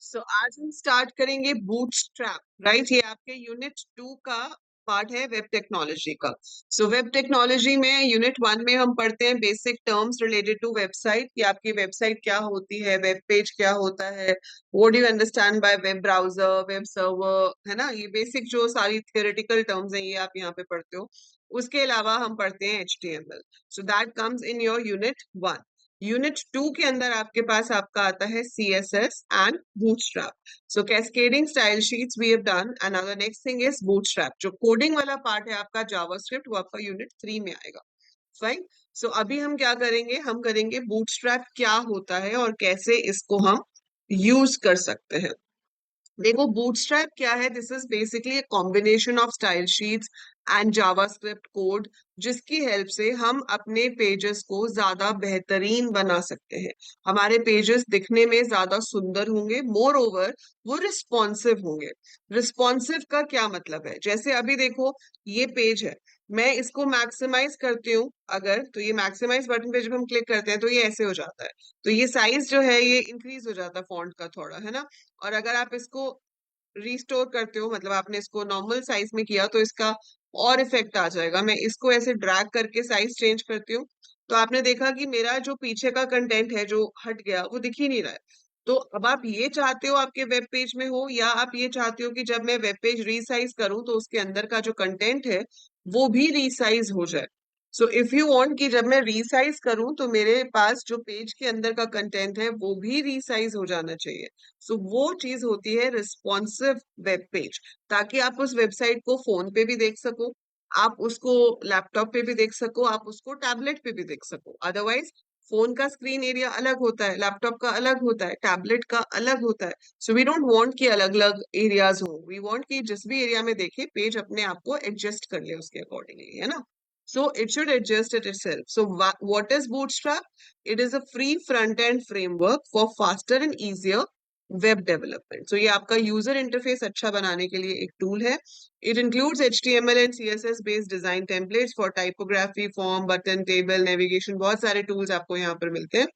आज हम स्टार्ट करेंगे बूटस्ट्रैप। राइट, ये आपके यूनिट 2 का पार्ट है वेब टेक्नोलॉजी का। वेब टेक्नोलॉजी में यूनिट 1 में हम पढ़ते हैं basic terms related to website, कि आपकी वेबसाइट क्या होती है, वेब पेज क्या होता है, what do you understand by web browser, web server, है ना। ये बेसिक जो सारी थियोरेटिकल टर्म्स हैं ये आप यहाँ पे पढ़ते हो। उसके अलावा हम पढ़ते हैं HTML। That comes in your unit 1। Unit 2 के अंदर आपके पास आपका आता है CSS and bootstrap. Cascading style sheets we have done and now the next thing is bootstrap. जो कोडिंग वाला पार्ट है आपका जावास्क्रिप्ट, वो आपका यूनिट 3 में आएगा। फाइन। अभी हम क्या करेंगे, हम करेंगे बूटस्ट्रैप क्या होता है और कैसे इसको हम यूज कर सकते हैं। देखो बूटस्ट्रैप क्या है, this is basically a combination of style sheets and JavaScript code, जिसकी हेल्प से हम अपने पेजेस को ज्यादा बेहतरीन बना सकते हैं। हमारे पेजेस दिखने में ज्यादा सुंदर होंगे, मोर ओवर वो रिस्पॉन्सिव होंगे। रिस्पॉन्सिव का क्या मतलब है, जैसे अभी देखो ये पेज है, मैं इसको मैक्सिमाइज करती हूँ अगर, तो ये मैक्सिमाइज बटन पे जब हम क्लिक करते हैं तो ये ऐसे हो जाता है। तो ये साइज जो है ये इंक्रीज हो जाता है फॉन्ट का थोड़ा, है ना। और अगर आप इसको रिस्टोर करते हो, मतलब आपने इसको नॉर्मल साइज में किया, तो इसका और इफेक्ट आ जाएगा। मैं इसको ऐसे ड्रैग करके साइज चेंज करती हूँ, तो आपने देखा कि मेरा जो पीछे का कंटेंट है जो हट गया वो दिख ही नहीं रहा है। तो अब आप ये चाहते हो आपके वेब पेज में हो, या आप ये चाहते हो कि जब मैं वेब पेज रीसाइज करूं तो उसके अंदर का जो कंटेंट है वो भी रीसाइज हो जाए। इफ यू वांट कि जब मैं रीसाइज करूं तो मेरे पास जो पेज के अंदर का कंटेंट है वो भी रीसाइज हो जाना चाहिए। वो चीज होती है रिस्पॉन्सिव वेब पेज, ताकि आप उस वेबसाइट को फोन पे भी देख सको, आप उसको लैपटॉप पे भी देख सको, आप उसको टैबलेट पे भी देख सको। अदरवाइज फोन का स्क्रीन एरिया अलग होता है, लैपटॉप का अलग होता है, टैबलेट का अलग होता है। वी डोंट वांट कि अलग अलग एरियाज हो, वी वांट कि जिस भी एरिया में देखे पेज अपने आप को एडजस्ट कर ले उसके अकॉर्डिंगली, है ना। It should adjust it itself. What is Bootstrap? It is a free front-end framework for faster and easier web development. ये आपका यूजर इंटरफेस अच्छा बनाने के लिए एक टूल है। It includes HTML and CSS based design templates for typography, form, button, table, navigation, बहुत सारे टूल्स आपको यहाँ पर मिलते हैं।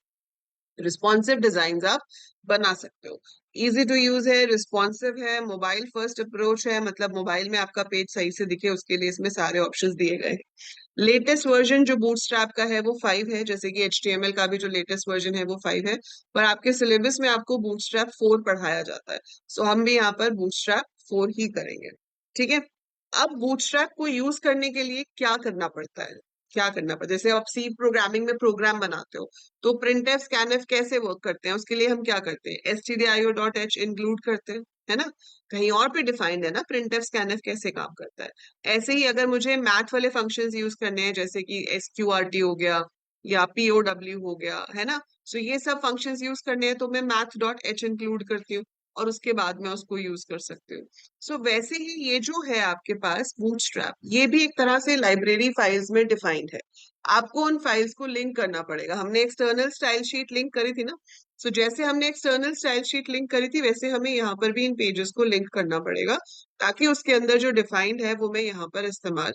रिस्पॉन्सिव डिजाइन आप बना सकते हो। इजी टू यूज है, रिस्पॉन्सिव है, मोबाइल फर्स्ट अप्रोच है, मतलब मोबाइल में आपका पेज सही से दिखे उसके लिए इसमें सारे ऑप्शंस दिए गए हैं। लेटेस्ट वर्जन जो बूटस्ट्रैप का है वो 5 है, जैसे कि HTML का भी जो लेटेस्ट वर्जन है वो 5 है। पर आपके सिलेबस में आपको बूटस्ट्रैप 4 पढ़ाया जाता है। हम भी यहाँ पर बूटस्ट्रैप 4 ही करेंगे। ठीक है। अब बूटस्ट्रैप को यूज करने के लिए क्या करना पड़ता है, क्या करना पड़ता है, जैसे आप सी प्रोग्रामिंग में प्रोग्राम बनाते हो, तो printf scanf कैसे वर्क करते हैं, उसके लिए हम क्या करते हैं, stdio.h इंक्लूड करते हैं, है ना। कहीं और पे डिफाइंड है ना printf scanf कैसे काम करता है। ऐसे ही अगर मुझे मैथ वाले फंक्शंस यूज करने हैं, जैसे कि sqrt हो गया या pow हो गया, है ना। ये सब फंक्शंस यूज करने हैं तो मैं math.h इंक्लूड करती हूँ, और उसके बाद मैं उसको यूज कर सकती हूँ। वैसे ही ये जो है आपके पास बूटस्ट्रैप, ये भी एक तरह से लाइब्रेरी फाइल्स में डिफाइंड है। आपको उन फाइल्स को लिंक करना पड़ेगा। हमने एक्सटर्नल स्टाइल शीट लिंक करी थी ना, जैसे हमने एक्सटर्नल स्टाइल शीट लिंक करी थी वैसे हमें यहाँ पर भी इन पेजेस को लिंक करना पड़ेगा, ताकि उसके अंदर जो डिफाइंड है वो मैं यहाँ पर इस्तेमाल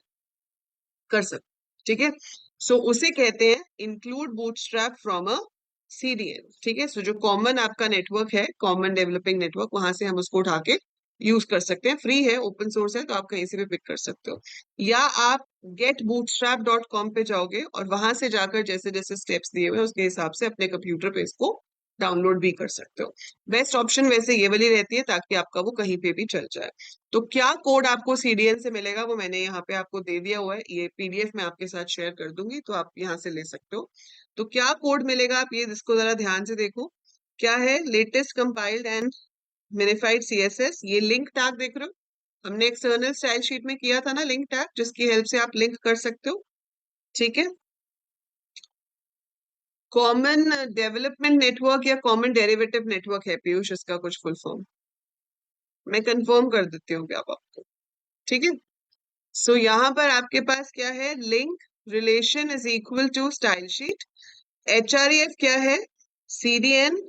कर सकूं। ठीक है। उसे कहते हैं include bootstrap from a CDN। ठीक है। जो कॉमन आपका नेटवर्क है, कॉमन डेवलपिंग नेटवर्क, वहां से हम उसको उठा के यूज कर सकते हैं। फ्री है, ओपन सोर्स है, तो आप कहीं से भी पिक कर सकते हो। या आप getbootstrap.com पे जाओगे और वहां से जाकर जैसे जैसे स्टेप्स दिए हुए हैं उसके हिसाब से अपने कंप्यूटर पे इसको डाउनलोड भी कर सकते हो। बेस्ट ऑप्शन वैसे ये वाली रहती है, ताकि आपका वो कहीं पे भी चल जाए। तो क्या कोड आपको CDN से मिलेगा वो मैंने यहाँ पे आपको दे दिया हुआ है, ये PDF में आपके साथ शेयर कर दूंगी, तो आप यहाँ से ले सकते हो। तो क्या कोड मिलेगा आप ये इसको जरा ध्यान से देखो। क्या है, latest compiled and minified CSS, ये लिंक टैग देख रहे हो, हमने एक्सटर्नल स्टाइल शीट में किया था ना लिंक टैग, जिसकी हेल्प से आप लिंक कर सकते हो। ठीक है। कॉमन डेवलपमेंट नेटवर्क या कॉमन डेरिवेटिव नेटवर्क है पीयूष, इसका कुछ फुल फॉर्म मैं कंफर्म कर देती हूँ क्या आपको। ठीक है। यहाँ पर आपके पास क्या है, link relation is equal to style sheet. HREF क्या है, CDN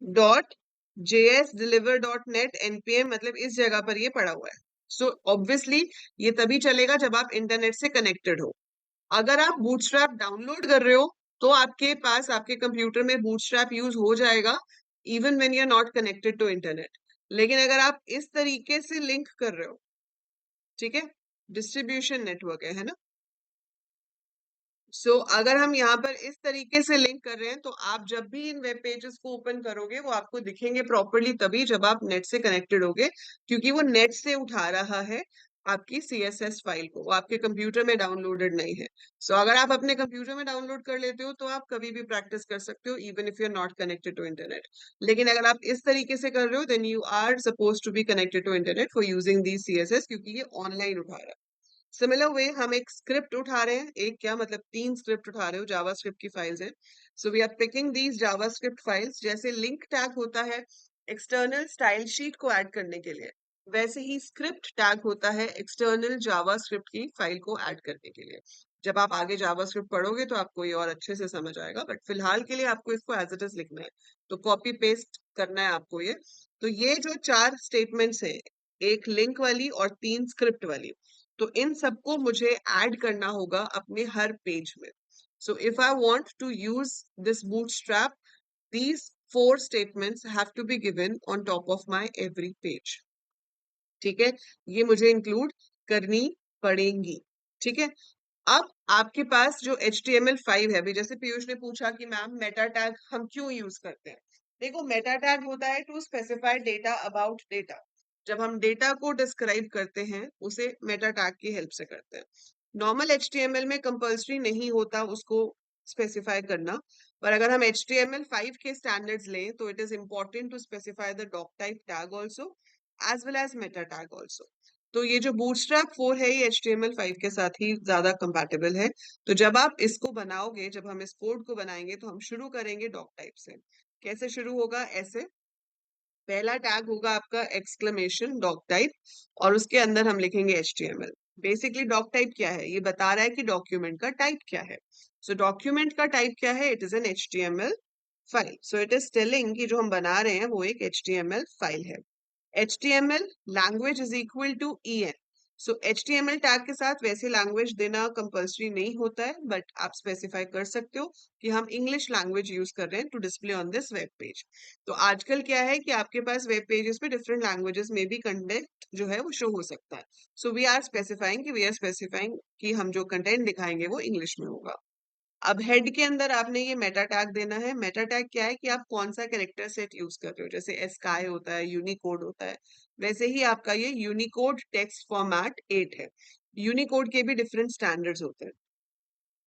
dot JS deliver dot net NPM, मतलब इस जगह पर ये पड़ा हुआ है। ऑब्वियसली ये तभी चलेगा जब आप इंटरनेट से कनेक्टेड हो। अगर आप बूटस्ट्रैप डाउनलोड कर रहे हो तो आपके पास आपके कंप्यूटर में बूटस्ट्रैप यूज हो जाएगा, even when you are not connected to internet. लेकिन अगर आप इस तरीके से लिंक कर रहे हो, ठीक है, डिस्ट्रीब्यूशन नेटवर्क है ना। अगर हम यहाँ पर इस तरीके से लिंक कर रहे हैं तो आप जब भी इन वेब पेजेस को ओपन करोगे वो आपको दिखेंगे प्रॉपरली तभी जब आप नेट से कनेक्टेड होगे, क्योंकि वो नेट से उठा रहा है आपकी CSS फाइल को, वो आपके कंप्यूटर में डाउनलोडेड नहीं है। अगर आप अपने कंप्यूटर में डाउनलोड कर लेते हो तो आप कभी भी प्रैक्टिस कर सकते हो, even if you are not connected to internet. लेकिन अगर आप इस तरीके से कर रहे हो then you are suppose to be connected to internet for using the CSS, क्योंकि ये ऑनलाइन उठा रहा है। सिमिलर वे हम एक स्क्रिप्ट उठा रहे हैं, एक क्या मतलब 3 स्क्रिप्ट उठा रहे हो, जावास्क्रिप्ट की फाइल्स हैं। We are picking these JavaScript files. जैसे लिंक टैग होता है एक्सटर्नल स्टाइल शीट को ऐड करने के लिए, वैसे ही स्क्रिप्ट टैग होता है एक्सटर्नल जावास्क्रिप्ट की फाइल को ऐड करने के लिए। जब आप आगे जावास्क्रिप्ट पढ़ोगे तो आपको ये और अच्छे से समझ आएगा, बट फिलहाल के लिए आपको इसको एज इट इज लिखना है, तो कॉपी पेस्ट करना है आपको ये। तो ये जो 4 स्टेटमेंट्स हैं, एक लिंक वाली और 3 स्क्रिप्ट वाली, तो इन सबको मुझे ऐड करना होगा अपने हर पेज में। If I want to use this bootstrap, these 4 statements have to be given on top of my every page। ठीक है, ये मुझे इंक्लूड करनी पड़ेंगी। ठीक है, अब आपके पास जो HTML5 है, अभी जैसे पीयूष ने पूछा कि मैम मेटा टैग हम क्यों यूज करते हैं। देखो, मेटा टैग होता है to specify data about data. जब हम डेटा को डिस्क्राइब करते हैं उसे मेटा टैग की हेल्प से करते हैं। नॉर्मल HTML में कंपल्सरी नहीं होता उसको स्पेसिफाई करना, पर अगर हम HTML5 के स्टैंडर्ड्स लें तो it is important to specify the doc type tag also as well as meta tag also. तो ये जो बूटस्ट्रैप 4 है ये HTML5 के साथ ही ज्यादा कंपैटिबल है। तो जब आप इसको बनाओगे, जब हम इस कोड को बनाएंगे तो हम शुरू करेंगे डॉक टाइप से। कैसे शुरू होगा? ऐसे, पहला टैग होगा आपका एक्सक्लेमेशन डॉक टाइप, और उसके अंदर हम लिखेंगे HTML। बेसिकली डॉक टाइप क्या है, ये बता रहा है कि डॉक्यूमेंट का टाइप क्या है। डॉक्यूमेंट का टाइप क्या है? It is an HTML file. It is telling कि जो हम बना रहे हैं वो एक HTML फाइल है। HTML language is equal to EN। HTML tag के साथ वैसे लैंग्वेज देना कंपल्सरी नहीं होता है, बट आप स्पेसिफाई कर सकते हो कि हम इंग्लिश लैंग्वेज यूज कर रहे हैं to display on this web page. तो आजकल क्या है कि आपके पास वेब पेजेस पे डिफरेंट लैंग्वेजेस में भी कंटेंट जो है वो शो हो सकता है। वी आर स्पेसिफाइंग कि हम जो कंटेंट दिखाएंगे वो इंग्लिश में होगा। अब हेड के अंदर आपने ये मेटा टैग देना है। मेटा टैग क्या है कि आप कौन सा कैरेक्टर सेट यूज कर रहे हो। जैसे एस्काई होता है, यूनिकोड होता है, वैसे ही आपका ये यूनिकोड टेक्स्ट फॉर्मेट 8 है। यूनिकोड के भी डिफरेंट स्टैंडर्ड्स होते हैं,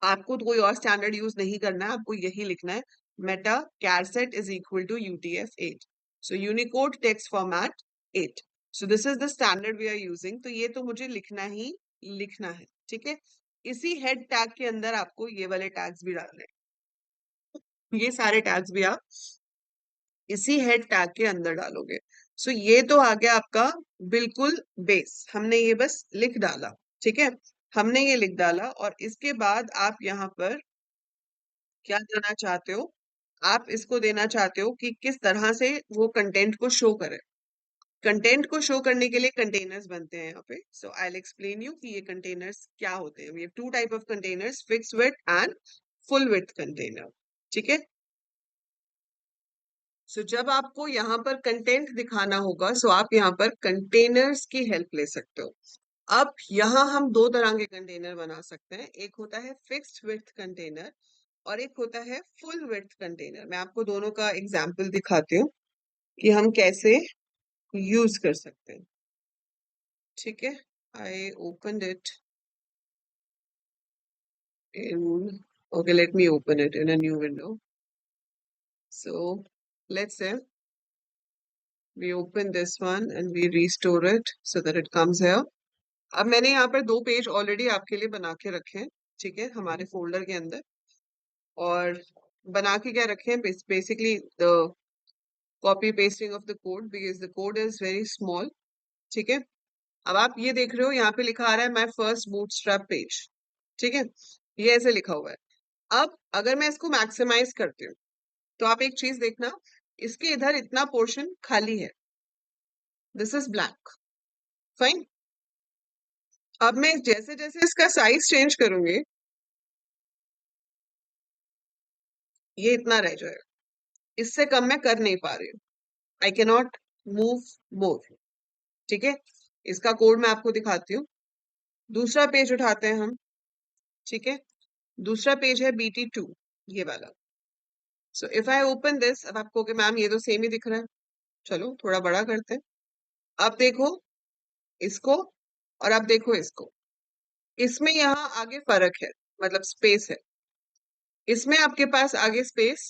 आपको तो कोई और स्टैंडर्ड यूज नहीं करना है, आपको यही लिखना है, meta charset is equal to UTF-8। Unicode text format 8। This is the standard we are using. तो ये तो मुझे लिखना ही लिखना है। ठीक है, इसी हेड टैग के अंदर आपको ये वाले टैग्स भी डालने हैं। ये सारे टैग्स भी आप इसी हेड टैग के अंदर डालोगे। ये तो आ गया आपका बिल्कुल बेस, हमने ये बस लिख डाला। ठीक है, हमने ये लिख डाला और इसके बाद आप यहाँ पर क्या देना चाहते हो? आप इसको देना चाहते हो कि किस तरह से वो कंटेंट को शो करे। कंटेंट को शो करने के लिए कंटेनर्स बनते हैं यहाँ पे। आई विल एक्सप्लेन यू कि ये कंटेनर्स क्या होते हैं। We have two type of containers, fix width and full width container. ठीक है, जब आपको यहाँ पर कंटेंट दिखाना होगा आप यहाँ पर कंटेनर्स की हेल्प ले सकते हो। अब यहाँ हम दो तरह के कंटेनर बना सकते हैं, एक होता है फिक्स्ड विड्थ कंटेनर और एक होता है फुल विड्थ कंटेनर। मैं आपको दोनों का एग्जाम्पल दिखाती हूँ कि हम कैसे यूज कर सकते हैं। ठीक है, I open it in, okay, let me open it in a new window. Let's say we open this one and we restore it so that it comes here. अब मैंने यहाँ पर दो पेज ऑलरेडी आपके लिए बना के रखे हैं, ठीक है, हमारे फोल्डर के अंदर। और बना के क्या रखे हैं? Basically the copy pasting of the code, because the code is very small. ठीक है, अब आप ये देख रहे हो यहाँ पे लिखा आ रहा है माय फर्स्ट बूटस्ट्रैप पेज। ठीक है, ये ऐसे लिखा हुआ है। अब अगर मैं इसको मैक्सिमाइज करती हूँ तो आप एक चीज देखना, इसके इधर इतना पोर्शन खाली है, दिस इज ब्लैंक। फाइन, अब मैं जैसे जैसे इसका साइज चेंज करूंगी ये इतना रह जाएगा। इससे कम मैं कर नहीं पा रही हूँ, I can not move more. ठीक है, इसका कोड मैं आपको दिखाती हूँ। दूसरा पेज उठाते हैं हम। ठीक है, दूसरा पेज है BT2, ये वाला। So if I open this, अब आपको कि मैम ये तो सेम ही दिख रहा है, चलो थोड़ा बड़ा करते हैं। अब देखो इसको और अब देखो इसको, इसमें यहाँ आगे फर्क है, मतलब स्पेस है, इसमें आपके पास आगे स्पेस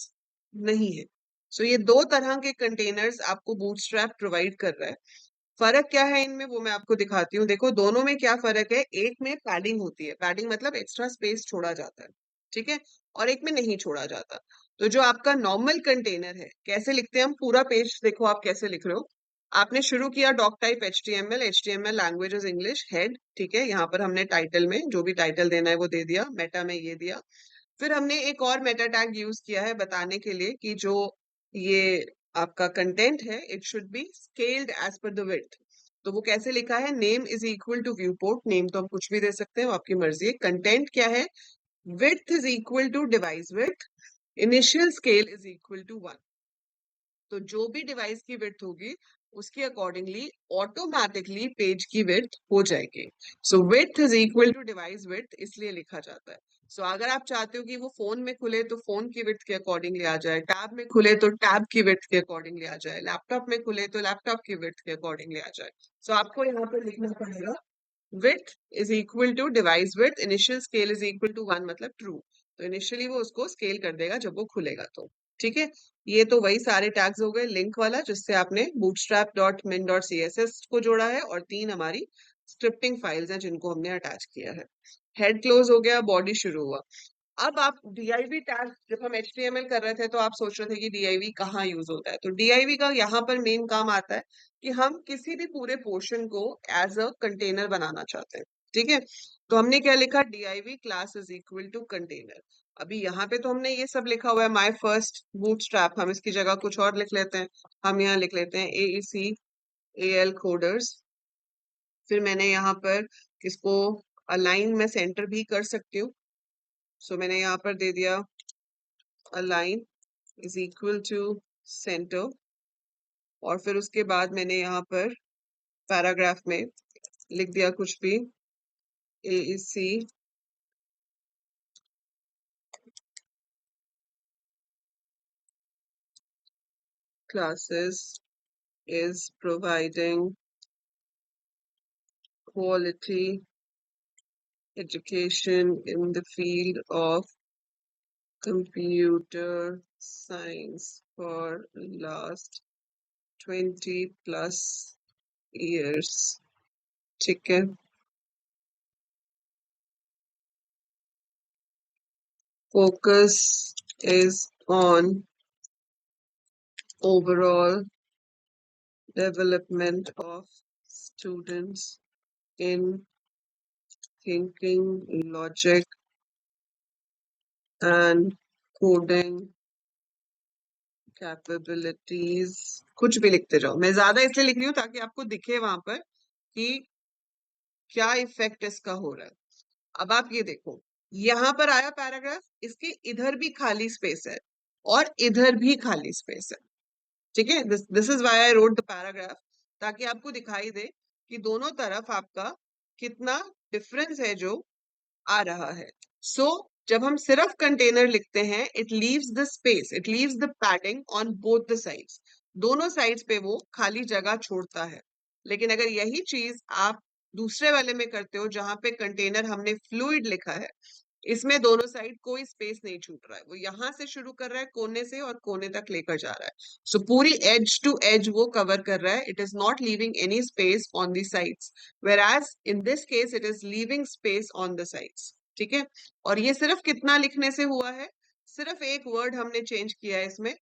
नहीं है। सो ये दो तरह के कंटेनर्स आपको बूटस्ट्रैप प्रोवाइड कर रहा है। फर्क क्या है इनमें वो मैं आपको दिखाती हूँ। देखो दोनों में क्या फर्क है, एक में पैडिंग होती है, पैडिंग मतलब एक्स्ट्रा स्पेस छोड़ा जाता है, ठीक है, और एक में नहीं छोड़ा जाता। तो जो आपका नॉर्मल कंटेनर है, कैसे लिखते हैं हम, पूरा पेज देखो आप कैसे लिख रहे हो। आपने शुरू किया doc type HTML language is English head, ठीक है, यहाँ पर हमने टाइटल में जो भी टाइटल देना है वो दे दिया, मेटा में ये दिया। फिर हमने एक और मेटा टैग यूज किया है बताने के लिए कि जो ये आपका कंटेंट है it should be scaled as per the width. तो वो कैसे लिखा है, name is equal to viewport, name तो हम कुछ भी दे सकते हैं, वो आपकी मर्जी है। कंटेंट क्या है, width is equal to device width, initial scale is equal to 1। तो जो भी डिवाइस की विड्थ होगी उसके अकॉर्डिंगली ऑटोमेटिकली पेज की विड्थ हो जाएगी। So width is equal to device width इसलिए लिखा जाता है। सो अगर आप चाहते हो कि वो फोन में खुले तो फोन की विड्थ के अकॉर्डिंगली आ जाए, टैब में खुले तो टैब की विड्थ के अकॉर्डिंगली आ जाए, लैपटॉप में खुले तो लैपटॉप की विड्थ के अकॉर्डिंगली आ जाए। सो आपको यहाँ पे लिखना पड़ेगा width is equal to device width, initial scale is equal to 1 मतलब true। तो इनिशियली वो उसको स्केल कर देगा जब वो खुलेगा तो। ठीक है, ये तो वही सारे टैग्स हो गए लिंक वाला जिससे आपने bootstrap.min.css को जोड़ा है, और 3 हमारी स्क्रिप्टिंग फाइल्स हैं जिनको हमने अटैच किया है। हेड क्लोज हो गया, बॉडी शुरू हुआ। अब आप div टैग, जब हम HTML कर रहे थे तो आप सोच रहे थे कि div कहाँ यूज होता है, तो div का यहाँ पर मेन काम आता है कि हम किसी भी पूरे पोर्शन को एज अ कंटेनर बनाना चाहते हैं। ठीक है, तो हमने क्या लिखा, div class is equal to container. अभी यहाँ पे तो हमने ये सब लिखा हुआ है माय फर्स्ट बूटस्ट्रैप, हम इसकी जगह कुछ और लिख लेते हैं। हम यहाँ लिख लेते हैं AEC AL कोडर्स। फिर मैंने यहाँ पर इसको अलाइन में सेंटर भी कर सकती हूँ। सो मैंने यहाँ पर दे दिया align is equal to center, और फिर उसके बाद मैंने यहाँ पर पैराग्राफ में लिख दिया कुछ भी, AEC classes is providing quality education in the field of computer science for last 20 plus years। ठीक है, focus is on overall development of students in thinking, logic and coding capabilities. कुछ भी लिखते जाओ, मैं ज्यादा इसलिए लिख रही हूँ ताकि आपको दिखे वहां पर कि क्या इफेक्ट इसका हो रहा है। अब आप ये देखो, यहाँ पर आया पैराग्राफ, इसके इधर भी खाली स्पेस है और इधर भी खाली स्पेस है। ठीक है, this is why I wrote the paragraph, ताकि आपको दिखाई दे कि दोनों तरफ आपका कितना डिफरेंस है जो आ रहा है। सो जब हम सिर्फ कंटेनर लिखते हैं, it leaves the space, it leaves the padding on both the sides, दोनों साइड्स पे वो खाली जगह छोड़ता है। लेकिन अगर यही चीज आप दूसरे वाले में करते हो जहां पे कंटेनर हमने फ्लूइड लिखा है, इसमें दोनों साइड कोई स्पेस नहीं छूट रहा है, वो यहां से शुरू कर रहा है कोने से और कोने तक लेकर जा रहा है। सो पूरी एज टू एज वो कवर कर रहा है, it is not leaving any space on the sides, whereas in this case it is leaving space on the sides। ठीक है, और ये सिर्फ कितना लिखने से हुआ है, सिर्फ एक वर्ड हमने चेंज किया है इसमें।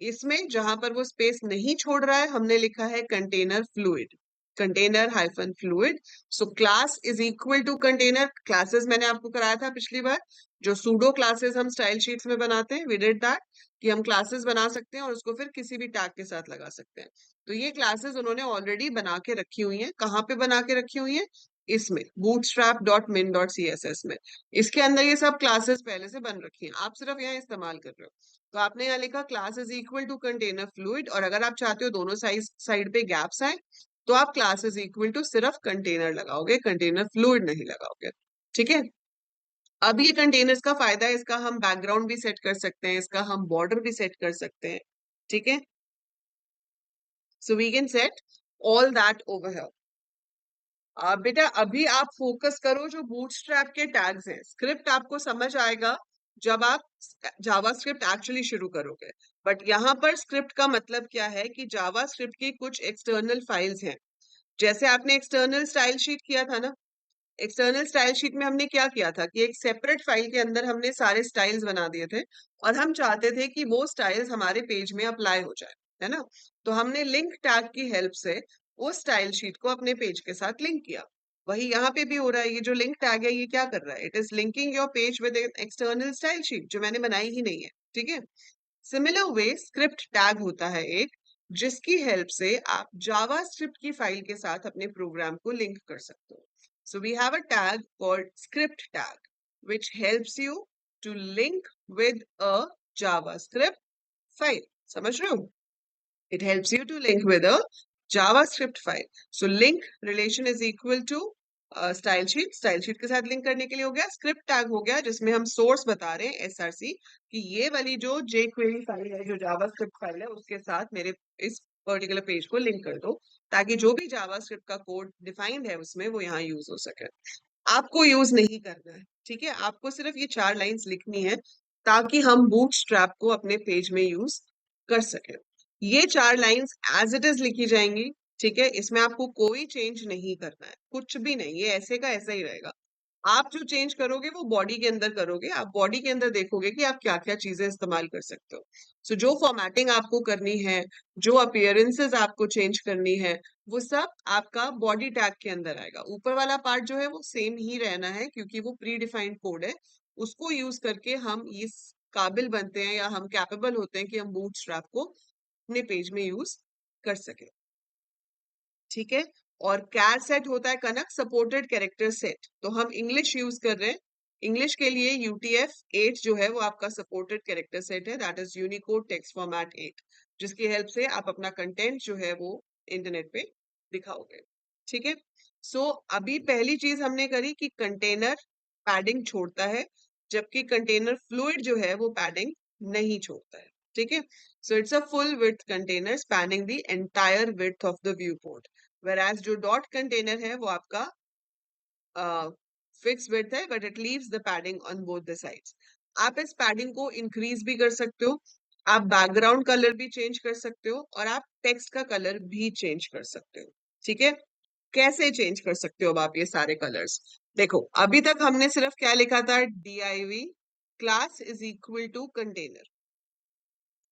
इसमें जहां पर वो स्पेस नहीं छोड़ रहा है हमने लिखा है container fluid, container hyphen fluid. So class is equal to container, classes मैंने आपको कराया था पिछली बार, जो सूडो क्लासेस हम स्टाइल शीट्स में बनाते हैं, वी डिड दैट, कि हम क्लासेस बना सकते हैं और उसको फिर किसी भी टैग के साथ लगा सकते हैं। तो ये क्लासेस उन्होंने ऑलरेडी बना के रखी हुई हैं, कहाँ पे बना के रखी हुई हैं, इसमें bootstrap.min.css में, इसके अंदर ये सब क्लासेस पहले से बन रखी हैं, आप सिर्फ यहाँ इस्तेमाल कर रहे हो। तो आपने यहाँ लिखा class is equal to container fluid, और अगर आप चाहते हो दोनों साइड पे गैप्स आए तो आप क्लास इज इक्वल टू सिर्फ कंटेनर लगाओगे, कंटेनर फ्लूइड नहीं लगाओगे। ठीक है, अब ये कंटेनर्स का फायदा है, इसका हम बैकग्राउंड भी सेट कर सकते हैं, इसका हम बॉर्डर भी सेट कर सकते हैं। ठीक है, so we can set all that over here. बेटा अभी आप फोकस करो जो बूटस्ट्रैप के टैग्स हैं, स्क्रिप्ट आपको समझ आएगा जब आप जावास्क्रिप्ट एक्चुअली शुरू करोगे। बट यहाँ पर स्क्रिप्ट का मतलब क्या है कि जावास्क्रिप्ट की कुछ एक्सटर्नल फाइल्स हैं। जैसे आपने एक्सटर्नल स्टाइल शीट किया था ना, एक्सटर्नल स्टाइल शीट में हमने क्या किया था कि एक सेपरेट फाइल के अंदर हमने सारे स्टाइल्स बना दिए थे, और हम चाहते थे कि वो स्टाइल्स हमारे पेज में अप्लाई हो जाए, है ना। तो हमने लिंक टैग की हेल्प से उस स्टाइल शीट को अपने पेज के साथ लिंक किया। वही यहाँ पे भी हो रहा है, ये जो लिंक टैग है ये क्या कर रहा है, it is linking your page with external style sheet जो मैंने बनाई ही नहीं है। ठीक है, सिमिलर वे स्क्रिप्ट टैग होता है एक, जिसकी हेल्प से आप जावा स्क्रिप्ट की फाइल के साथ अपने प्रोग्राम को लिंक कर सकते हो। So we have a tag called script tag, which helps you to link with a JavaScript file. समझ रहे हो? It helps you to link with a JavaScript file. So link relation is equal to style sheet, style sheet के साथ link करने के लिए हो गया, स्क्रिप्ट टैग हो गया जिसमें हम सोर्स बता रहे हैं एसआरसी कि ये वाली जो jQuery फाइल है, जो जावास्क्रिप्ट फाइल है, उसके साथ मेरे इस पर्टिकुलर पेज को लिंक कर दो, ताकि जो भी जावास्क्रिप्ट का कोड डिफाइंड है उसमें वो यहाँ यूज हो सके। आपको यूज नहीं करना है, ठीक है, आपको सिर्फ ये 4 लाइंस लिखनी है ताकि हम बूटस्ट्रैप को अपने पेज में यूज कर सके। ये 4 लाइंस एज इट इज लिखी जाएंगी। ठीक है, इसमें आपको कोई चेंज नहीं करना है, कुछ भी नहीं, ये ऐसे का ऐसा ही रहेगा। आप जो चेंज करोगे वो बॉडी के अंदर करोगे, आप बॉडी के अंदर देखोगे कि आप क्या क्या चीजें इस्तेमाल कर सकते हो। सो जो फॉर्मेटिंग आपको करनी है, जो अपीयरेंसेस आपको चेंज करनी है, वो सब आपका बॉडी टैग के अंदर आएगा। ऊपर वाला पार्ट जो है वो सेम ही रहना है क्योंकि वो प्री डिफाइंड कोड है, उसको यूज करके हम इस काबिल बनते हैं या हम कैपेबल होते हैं कि हम बूटस्ट्रैप को अपने पेज में यूज कर सके। ठीक है, और कैर सेट होता है कनक सपोर्टेड कैरेक्टर सेट, तो हम इंग्लिश यूज कर रहे हैं। इंग्लिश के लिए UTF-8 जो है वो आपका सपोर्टेड कैरेक्टर सेट है, that is Unicode text format 8, जिसकी हेल्प से आप अपना कंटेंट जो है वो इंटरनेट पे दिखाओगे। ठीक है, सो अभी पहली चीज हमने करी कि कंटेनर पैडिंग छोड़ता है, जबकि कंटेनर फ्लूइड जो है वो पैडिंग नहीं छोड़ता है। ठीक है, so it's a full width container spanning the entire width of the viewport, whereas जो डॉट कंटेनर है वो आपका फिक्स विड्थ है but it leaves the padding on both the sides. आप इस पैडिंग को इंक्रीज भी कर सकते हो, आप बैकग्राउंड कलर भी चेंज कर सकते हो, और आप टेक्स्ट का कलर भी चेंज कर सकते हो। ठीक है, कैसे चेंज कर सकते हो अब आप ये सारे कलर्स? देखो अभी तक हमने सिर्फ क्या लिखा था, div class is equal to container.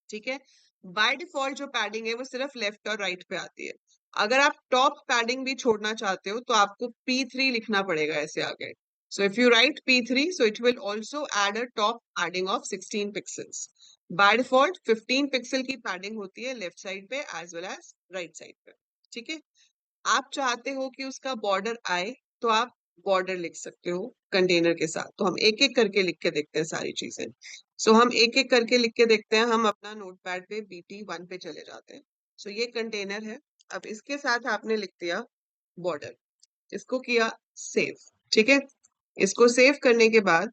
ठीक है, बाय डिफॉल्ट जो पैडिंग है वो सिर्फ लेफ्ट और राइट पे आती है। अगर आप टॉप पैडिंग भी छोड़ना चाहते हो तो आपको P3 लिखना पड़ेगा ऐसे आगे। So if you write P3, so it will also add a top padding of 16 pixels. By default 15 pixel की पैडिंग होती है लेफ्ट साइड पे as well as right side पे। ठीक है, आप चाहते हो कि उसका बॉर्डर आए तो आप बॉर्डर लिख सकते हो कंटेनर के साथ। तो हम एक एक करके लिख के देखते हैं सारी चीजें। सो हम एक एक करके लिख के देखते हैं, हम अपना नोटपैड पे BT1 पे चले जाते हैं। सो ये कंटेनर है, अब इसके साथ आपने लिख दिया बॉर्डर, इसको किया सेव। ठीक है, इसको सेव करने के बाद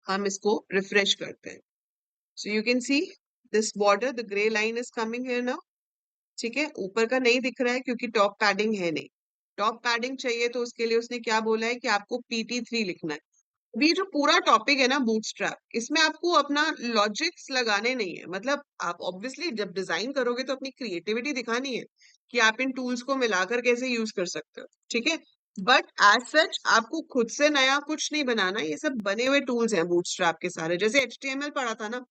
हम इसको रिफ्रेश करते हैं। सो you can see this border, the grey line is coming here now. ठीक है, ऊपर का नहीं दिख रहा है क्योंकि टॉप पैडिंग है नहीं। टॉप पैडिंग चाहिए तो उसके लिए उसने क्या बोला है कि आपको PT3 लिखना है। अब ये जो पूरा टॉपिक है ना बूटस्ट्रैप, इसमें आपको अपना लॉजिक्स लगाने नहीं है, मतलब आप ऑब्वियसली जब डिजाइन करोगे तो अपनी क्रिएटिविटी दिखानी है कि आप इन टूल्स को मिलाकर कैसे यूज कर सकते हो। ठीक है, बट एज सच आपको खुद से नया कुछ नहीं बनाना, ये सब बने हुए टूल्स हैं बूटस्ट्रैप के सारे। जैसे HTML पढ़ा था ना,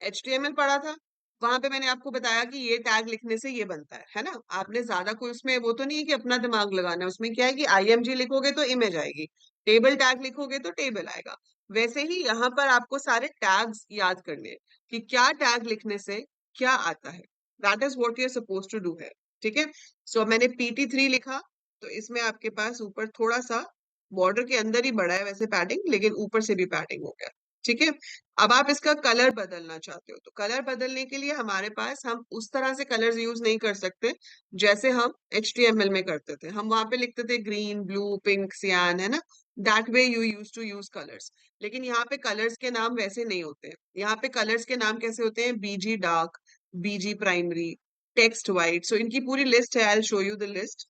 HTML पढ़ा था, वहां पे मैंने आपको बताया कि ये टैग लिखने से ये बनता है ना। आपने ज्यादा कोई उसमें वो तो नहीं है कि अपना दिमाग लगाना है, उसमें क्या है कि IMG लिखोगे तो इमेज आएगी, टेबल टैग लिखोगे तो टेबल आएगा। वैसे ही यहाँ पर आपको सारे टैग्स याद करने हैं कि क्या टैग लिखने से क्या आता है, that is what you are suppose to do है। ठीक है, सो मैंने PT3 लिखा तो इसमें आपके पास ऊपर थोड़ा सा बॉर्डर के अंदर ही बड़ा है वैसे पैडिंग, लेकिन ऊपर से भी पैडिंग हो गया। ठीक है, अब आप इसका कलर बदलना चाहते हो तो कलर बदलने के लिए हमारे पास, हम उस तरह से कलर्स यूज नहीं कर सकते जैसे हम HTML में करते थे। हम वहां पे लिखते थे ग्रीन, ब्लू, पिंक, सियान, है ना, that way you use to use colours. लेकिन यहाँ पे कलर्स के नाम वैसे नहीं होते हैं। यहाँ पे कलर्स के नाम कैसे होते हैं? BG dark, BG primary, text white. So इनकी पूरी लिस्ट है, I will show you the list.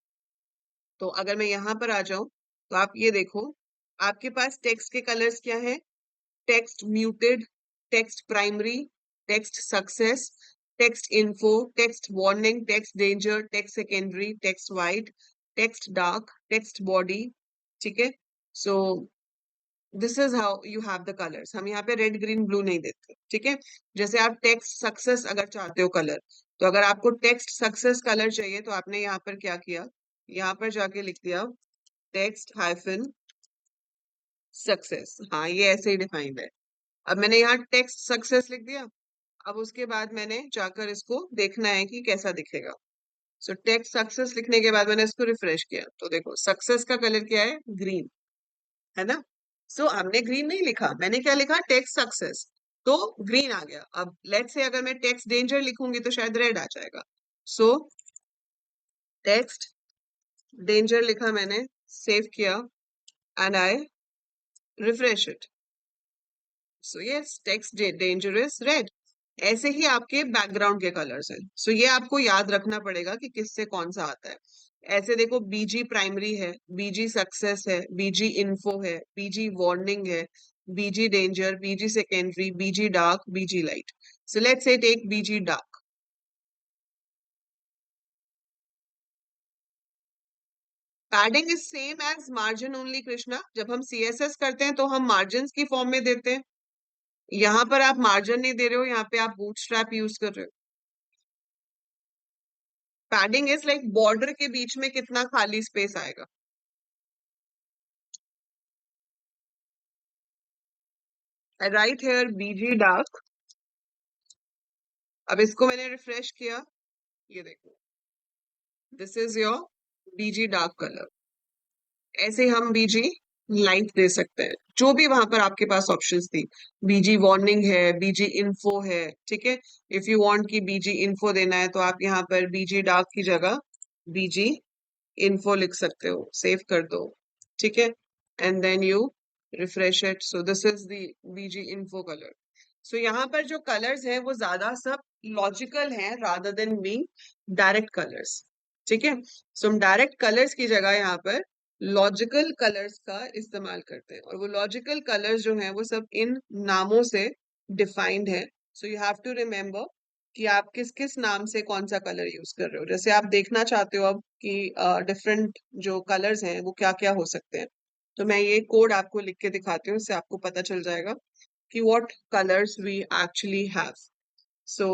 तो अगर मैं यहाँ पर आ जाऊं तो आप ये देखो, आपके पास टेक्स्ट के कलर्स क्या है? Text muted, text primary, text success, text info, text warning, text danger, text secondary, text white, text dark, text body. ठीक है, सो this is how you have the colours. हम यहाँ पे रेड, ग्रीन, ब्लू नहीं देते। ठीक है, जैसे आप टेक्स्ट सक्सेस अगर चाहते हो कलर, तो अगर आपको टेक्स्ट सक्सेस कलर चाहिए तो आपने यहाँ पर क्या किया, यहाँ पर जाके लिख दिया टेक्स्ट हाइफन सक्सेस। हाँ, ये ऐसे ही डिफाइंड है। अब मैंने यहाँ टेक्स्ट सक्सेस लिख दिया। अब उसके बाद मैंने जाकर इसको देखना है कि कैसा दिखेगा। सो टेक्स्ट सक्सेस लिखने के बाद मैंने इसको रिफ्रेश किया तो देखो सक्सेस का कलर क्या है? ग्रीन, है ना। सो हमने ग्रीन नहीं लिखा, मैंने क्या लिखा? टेक्स्ट सक्सेस, तो ग्रीन आ गया। अब लेट्स से अगर मैं टेक्स्ट डेंजर लिखूंगी तो शायद रेड आ जाएगा। सो टेक्स्ट डेंजर लिखा मैंने, सेव किया and I refresh it. So yes, text danger is red. ऐसे ही आपके बैकग्राउंड के कलर्स हैं। सो ये आपको याद रखना पड़ेगा कि किससे कौन सा आता है। ऐसे देखो, BG प्राइमरी है, BG सक्सेस है, BG इन्फो है, BG वार्निंग है, BG danger, BG secondary, BG dark, BG light. So let's say take BG dark. Padding is same as margin only Krishna. जब हम CSS करते हैं तो हम मार्जिन की फॉर्म में देते हैं। यहाँ पर आप मार्जिन नहीं दे रहे हो, यहाँ पे आप बूटस्ट्रैप यूज कर रहे हो। पैडिंग इज लाइक बॉर्डर के बीच में कितना खाली स्पेस आएगा। Right here BG dark. अब इसको मैंने रिफ्रेश किया, ये देखो, this is your BG dark colour. ऐसे हम BG लाइट दे सकते हैं, जो भी वहां पर आपके पास ऑप्शंस थी। BG वार्निंग है, BG इन्फो है। ठीक है, इफ यू वांट कि BG इन्फो देना है तो आप यहाँ पर BG डार्क की जगह BG इन्फो लिख सकते हो, सेव कर दो। ठीक है, and then you refresh it. So this is the BG info colour. So यहाँ पर जो कलर्स हैं वो ज्यादा सब लॉजिकल हैं rather than being direct colours. ठीक है, सो हम डायरेक्ट कलर्स की जगह यहाँ पर लॉजिकल कलर्स का इस्तेमाल करते हैं, और वो लॉजिकल कलर्स जो हैं वो सब इन नामों से डिफाइंड है। So you have to remember कि आप किस किस नाम से कौन सा कलर यूज कर रहे हो। जैसे आप देखना चाहते हो अब कि डिफरेंट जो कलर्स हैं वो क्या क्या हो सकते हैं, तो मैं ये कोड आपको लिख के दिखाती हूँ, इससे आपको पता चल जाएगा कि what colors we actually have. So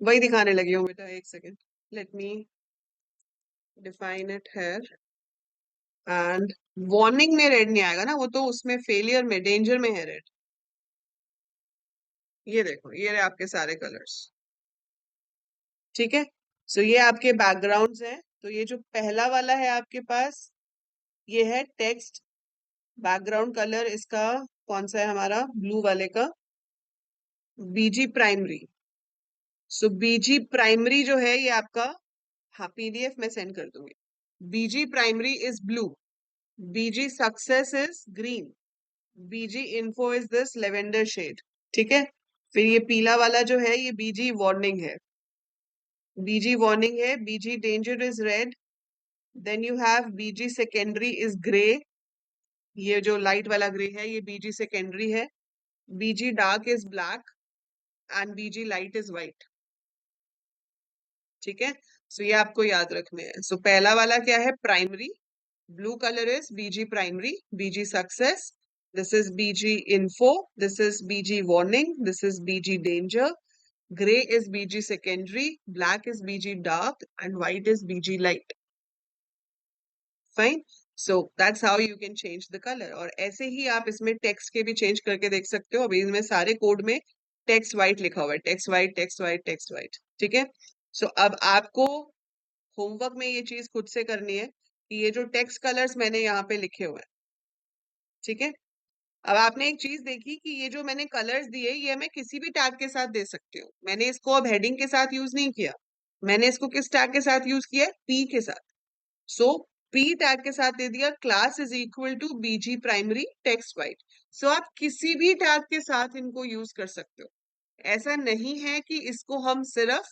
वही दिखाने लगी हूँ बेटा, एक second, let me define it here। And warning में रेड नहीं आएगा ना, वो तो उसमें फेलियर में, डेंजर में है रेड। ये देखो, ये रहे आपके सारे कलर्स। ठीक है, सो ये आपके बैकग्राउंड्स हैं। तो ये जो पहला वाला है आपके पास, ये है टेक्स्ट बैकग्राउंड कलर। इसका कौन सा है? हमारा ब्लू वाले का BG प्राइमरी। सो BG प्राइमरी जो है ये आपका, हाँ PDF मैं सेंड कर दूंगी। BG primary is blue, BG success is green, BG info is this lavender shade. ठीक है, फिर ये पीला वाला जो है ये BG वार्निंग है, BG वार्निंग है। BG danger is red, then you have BG secondary is grey, ये जो लाइट वाला ग्रे है ये BG सेकेंडरी है। BG dark is black and BG light is white. ठीक है, सो ये आपको याद रखने हैं। सो पहला वाला क्या है? Primary. Blue color is BG primary, BG success. This is BG info. This is BG warning. This is BG danger. Gray is BG secondary. Black is BG dark. And white is BG light. Fine. So that's how you can change the color. और ऐसे ही आप इसमें text के भी change करके देख सकते हो। अभी इसमें सारे कोड में टेक्स्ट वाइट लिखा हुआ है, text white, text white, text white. ठीक है, सो अब आपको होमवर्क में ये चीज खुद से करनी है कि ये जो टेक्स्ट कलर्स मैंने यहाँ पे लिखे हुए हैं, ठीक है। अब आपने एक चीज देखी कि ये जो मैंने कलर्स दिए ये मैं किसी भी टैग के साथ दे सकती हूँ। मैंने इसको अब हेडिंग के साथ यूज नहीं किया, मैंने इसको किस टैग के साथ यूज किया है? पी के साथ। सो पी टैग के साथ दे दिया class is equal to BG primary text white. So आप किसी भी टैग के साथ इनको यूज कर सकते हो। ऐसा नहीं है कि इसको हम सिर्फ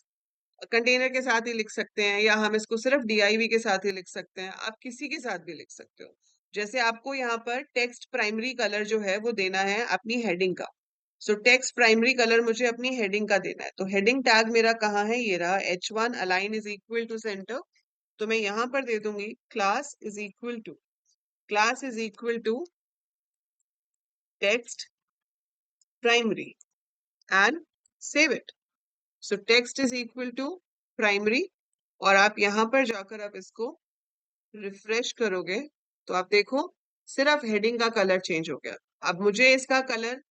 कंटेनर के साथ ही लिख सकते हैं या हम इसको सिर्फ डीआईवी के साथ ही लिख सकते हैं, आप किसी के साथ भी लिख सकते हो। जैसे आपको यहाँ पर टेक्स्ट प्राइमरी कलर जो है वो देना है अपनी हेडिंग का। सो टेक्स्ट प्राइमरी कलर मुझे अपनी हेडिंग का देना है, तो हेडिंग टैग मेरा कहाँ है? ये रहा H1 align is equal to centre. तो मैं यहाँ पर दे दूंगी class is equal to text primary and save it. So text is equal to primary, और आप यहाँ पर जाकर आप इसको रिफ्रेश करोगे तो आप देखो सिर्फ हेडिंग का कलर चेंज हो गया। अब मुझे इसका कलर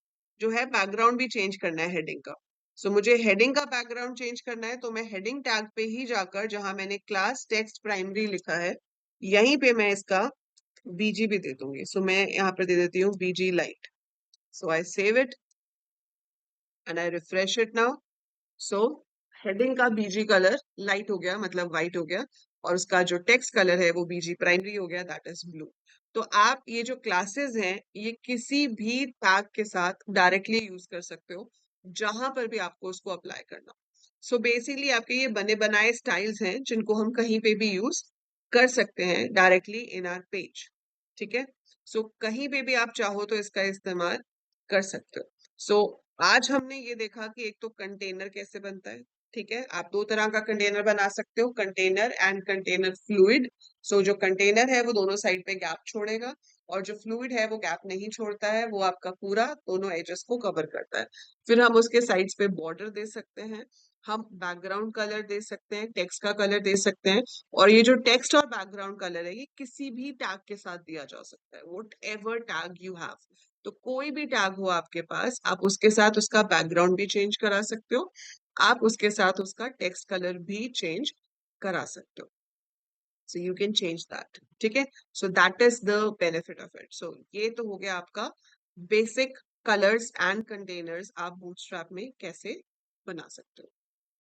जो है बैकग्राउंड भी चेंज करना है हेडिंग का। सो मुझे हेडिंग का बैकग्राउंड चेंज करना है, तो मैं हेडिंग टैग पे ही जाकर जहां मैंने क्लास टेक्स्ट प्राइमरी लिखा है यहीं पे मैं इसका बीजी भी दे दूंगी। सो मैं यहाँ पर दे देती हूँ BG light. So I save it and I refresh it now. So heading का बीजी कलर लाइट हो गया, मतलब व्हाइट हो गया, और उसका जो टेक्स्ट कलर है वो बीजी प्राइमरी हो गया, दैट इज ब्लू। तो आप ये जो क्लासेस हैं ये किसी भी टैग के साथ डायरेक्टली यूज कर सकते हो जहां पर भी आपको उसको अप्लाई करना। सो बेसिकली आपके ये बने बनाए स्टाइल्स हैं जिनको हम कहीं पे भी यूज कर सकते हैं डायरेक्टली इन आवर पेज, ठीक है। सो कहीं पे भी आप चाहो तो इसका इस्तेमाल कर सकते हो। सो आज हमने ये देखा कि एक तो कंटेनर कैसे बनता है, ठीक है। आप दो तरह का कंटेनर बना सकते हो, कंटेनर एंड कंटेनर फ्लूइड। सो जो कंटेनर है वो दोनों साइड पे गैप छोड़ेगा, और जो फ्लूइड है वो गैप नहीं छोड़ता है, वो आपका पूरा दोनों एजेस को कवर करता है। फिर हम उसके साइड्स पे बॉर्डर दे सकते हैं, हम बैकग्राउंड कलर दे सकते हैं, टेक्स्ट का कलर दे सकते हैं, और ये जो टेक्स्ट और बैकग्राउंड कलर है ये किसी भी टैग के साथ दिया जा सकता है, what ever tag you have. तो कोई भी टैग हो आपके पास, आप उसके साथ उसका बैकग्राउंड भी चेंज करा सकते हो, आप उसके साथ उसका टेक्स्ट कलर भी चेंज करा सकते हो। So you can change that, ठीक है। So that is the benefit of it. So ये तो हो गया आपका बेसिक कलर्स एंड कंटेनर्स आप बूटस्ट्रैप में कैसे बना सकते हो।